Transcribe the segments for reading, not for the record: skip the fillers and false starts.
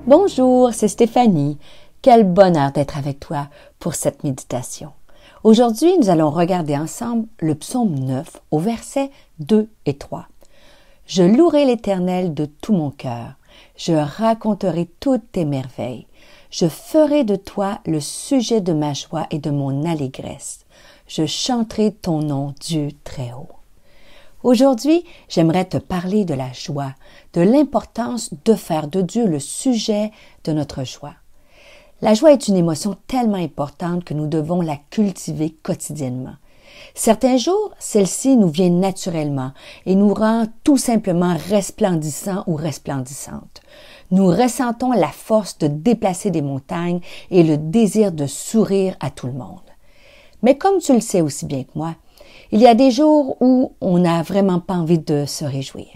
Bonjour, c'est Stéphanie. Quel bonheur d'être avec toi pour cette méditation. Aujourd'hui, nous allons regarder ensemble le psaume 9 au verset 2 et 3. « Je louerai l'Éternel de tout mon cœur. Je raconterai toutes tes merveilles. Je ferai de toi le sujet de ma joie et de mon allégresse. Je chanterai ton nom, Dieu très haut. » Aujourd'hui, j'aimerais te parler de la joie, de l'importance de faire de Dieu le sujet de notre joie. La joie est une émotion tellement importante que nous devons la cultiver quotidiennement. Certains jours, celle-ci nous vient naturellement et nous rend tout simplement resplendissants ou resplendissantes. Nous ressentons la force de déplacer des montagnes et le désir de sourire à tout le monde. Mais comme tu le sais aussi bien que moi, il y a des jours où on n'a vraiment pas envie de se réjouir.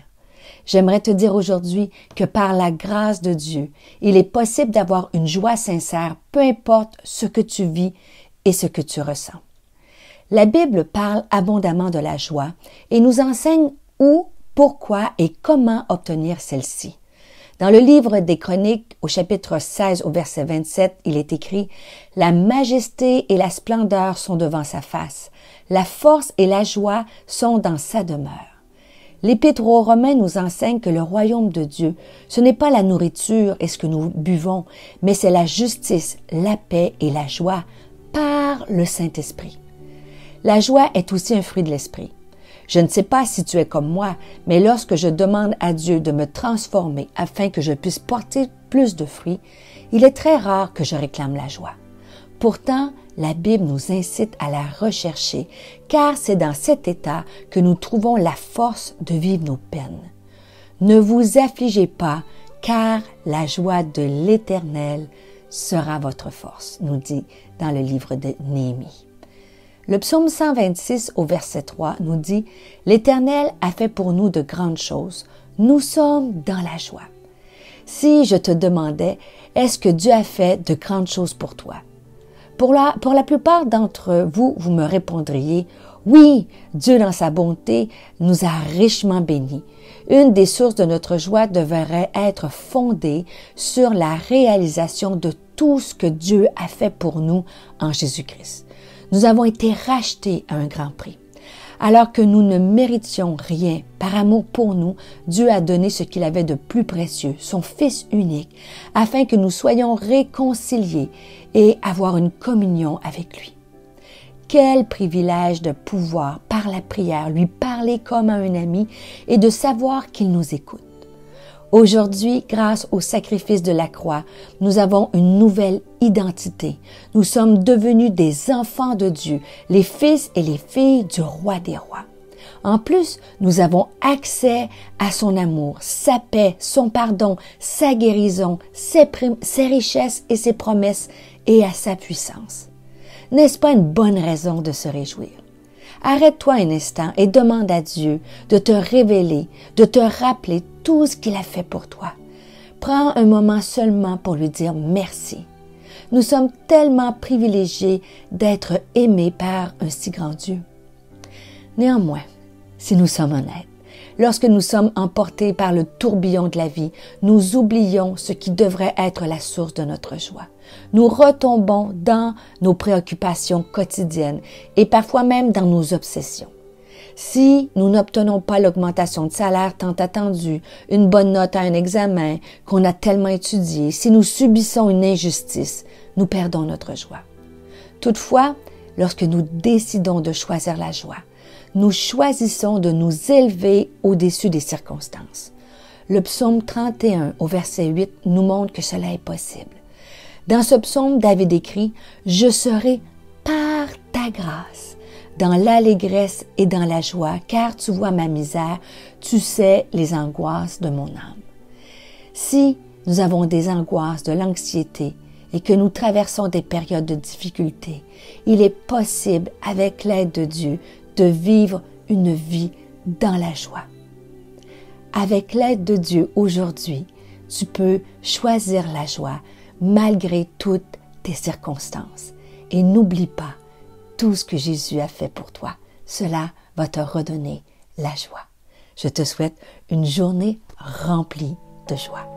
J'aimerais te dire aujourd'hui que par la grâce de Dieu, il est possible d'avoir une joie sincère, peu importe ce que tu vis et ce que tu ressens. La Bible parle abondamment de la joie et nous enseigne où, pourquoi et comment obtenir celle-ci. Dans le livre des Chroniques, au chapitre 16, au verset 27, il est écrit « La majesté et la splendeur sont devant sa face. La force et la joie sont dans sa demeure. » L'Épître aux Romains nous enseigne que le royaume de Dieu, ce n'est pas la nourriture et ce que nous buvons, mais c'est la justice, la paix et la joie par le Saint-Esprit. La joie est aussi un fruit de l'Esprit. Je ne sais pas si tu es comme moi, mais lorsque je demande à Dieu de me transformer afin que je puisse porter plus de fruits, il est très rare que je réclame la joie. Pourtant, la Bible nous incite à la rechercher, car c'est dans cet état que nous trouvons la force de vivre nos peines. Ne vous affligez pas, car la joie de l'Éternel sera votre force, nous dit dans le livre de Néhémie. Le psaume 126 au verset 3 nous dit « L'Éternel a fait pour nous de grandes choses. Nous sommes dans la joie. » Si je te demandais, est-ce que Dieu a fait de grandes choses pour toi? Pour la plupart d'entre vous, vous me répondriez « Oui, Dieu dans sa bonté nous a richement bénis. » Une des sources de notre joie devrait être fondée sur la réalisation de tout ce que Dieu a fait pour nous en Jésus-Christ. Nous avons été rachetés à un grand prix. Alors que nous ne méritions rien, par amour pour nous, Dieu a donné ce qu'il avait de plus précieux, son Fils unique, afin que nous soyons réconciliés et avoir une communion avec lui. Quel privilège de pouvoir, par la prière, lui parler comme à un ami et de savoir qu'il nous écoute. Aujourd'hui, grâce au sacrifice de la croix, nous avons une nouvelle identité. Nous sommes devenus des enfants de Dieu, les fils et les filles du roi des rois. En plus, nous avons accès à son amour, sa paix, son pardon, sa guérison, ses richesses et ses promesses et à sa puissance. N'est-ce pas une bonne raison de se réjouir? Arrête-toi un instant et demande à Dieu de te révéler, de te rappeler tout ce qu'il a fait pour toi. Prends un moment seulement pour lui dire merci. Nous sommes tellement privilégiés d'être aimés par un si grand Dieu. Néanmoins, si nous sommes honnêtes, lorsque nous sommes emportés par le tourbillon de la vie, nous oublions ce qui devrait être la source de notre joie. Nous retombons dans nos préoccupations quotidiennes et parfois même dans nos obsessions. Si nous n'obtenons pas l'augmentation de salaire tant attendue, une bonne note à un examen qu'on a tellement étudié, si nous subissons une injustice, nous perdons notre joie. Toutefois, lorsque nous décidons de choisir la joie, nous choisissons de nous élever au-dessus des circonstances. Le psaume 31 au verset 8 nous montre que cela est possible. Dans ce psaume, David écrit « Je serai par ta grâce dans l'allégresse et dans la joie, car tu vois ma misère, tu sais les angoisses de mon âme. » Si nous avons des angoisses, de l'anxiété et que nous traversons des périodes de difficulté, il est possible, avec l'aide de Dieu, de vivre une vie dans la joie. Avec l'aide de Dieu aujourd'hui, tu peux choisir la joie malgré toutes tes circonstances. Et n'oublie pas tout ce que Jésus a fait pour toi. Cela va te redonner la joie. Je te souhaite une journée remplie de joie.